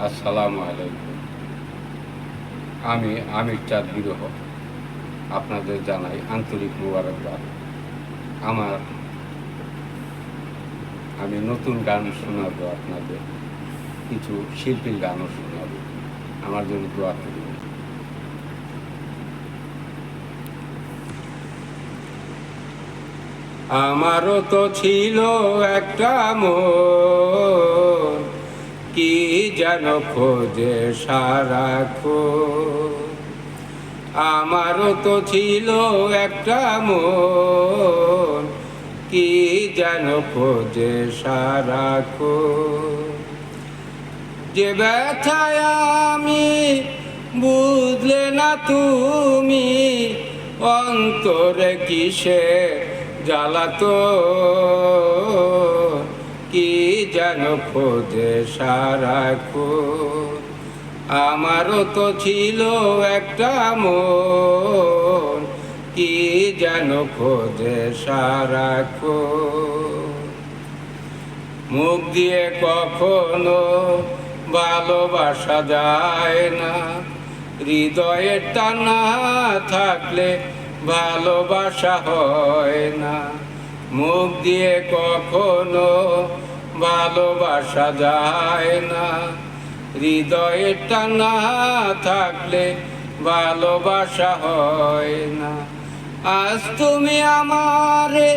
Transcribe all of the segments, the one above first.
আসসালামু আলাইকুম। আমি আমির চাঁদ বিরহ আপনাদের জানাই আন্তরিক মোবারকবাদ। আমার আমি নতুন গান শোনাবো আপনাদের, কিছু শিল্পীর গানও শোনাবো। আমার জন্য দোয়া করবেন। আমারও তো ছিল একটা মন, কি যেন খোঁজে সারাক্ষণ। আমারও তো ছিল একটা মন, কি যেন খোঁজে সারাক্ষণ। যে ব্যথায় আমি বুঝলে না তুমি, অন্তরে কিসে জ্বালাতো, কি যেন খোঁজে সারাক্ষণ। আমারও তো ছিল একটা মন, কি যেন খোঁজে সারাক্ষণ। মুখ দিয়ে কখনো ভালোবাসা যায় না, হৃদয়ের টানা থাকলে ভালোবাসা হয় না। মুখ দিয়ে কখনো ভালোবাসা যায় না, হৃদয়ের টানা থাকলে ভালোবাসা হয় না। আজ তুমি আমারে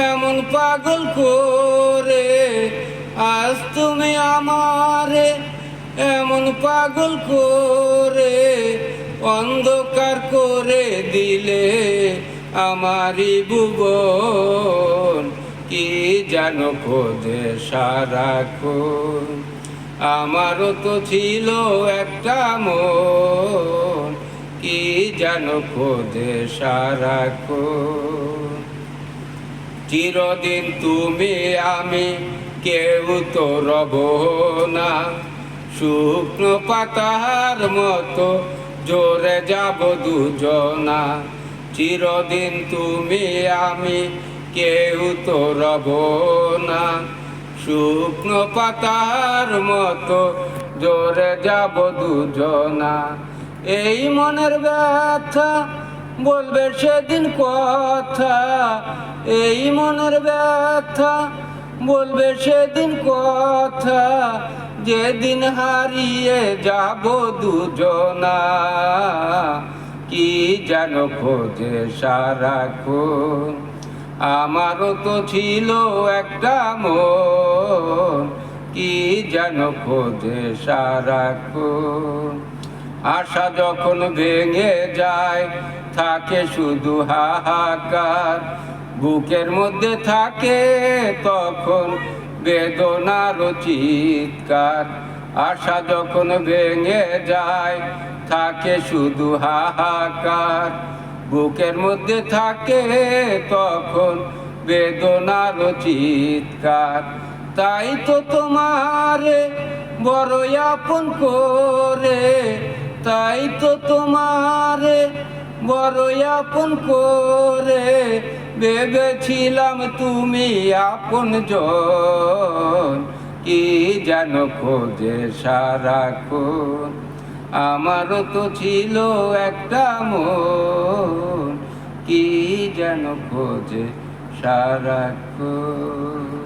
এমন পাগল করে, আজ তুমি আমারে এমন পাগল করে, অন্ধকার করে দিলে আমারি ভুবন, কি যেন খোঁজে সারাক্ষণ। আমারও তো ছিল একটা মন, কি যেন খোঁজে সারাক্ষণ। চিরদিন তুমি আমি কেউ তো রব না, শুকনো পাতার মতো জোরে যাব দুজনা। চিরদিন তুমি আমি কেউ তো রব না, শুকনো পাতার মতো জোরে যাব দুজনা। এই মনের ব্যথা বলবে সেদিন কথা, এই মনের ব্যথা বলবে সেদিন কথা, যেদিন হারিয়ে যাব দুজনা। কি যেন খোঁজে সারাক্ষণ। আমারও তো ছিল একটা মন, কি যেন খোঁজে সারাক্ষণ। আশা যখন ভেঙে যায় থাকে শুধু হাহাকার, বুকের মধ্যে থাকে তখন বেদনার চিৎকার। আশা যখন ভেঙে যায় থাকে শুধু হাহাকার, বুকের মধ্যে থাকে তখন বেদনার চিৎকার। তাই তো তোমারে বড় আপন করে, তাই তো তোমারে বড় আপন করে, ভেবেছিলাম তুমি আপন জন, কি যেন খোঁজে সারাক্ষণ। আমারও তো ছিল একটা মন, কি যেন খোঁজে সারাক্ষণ।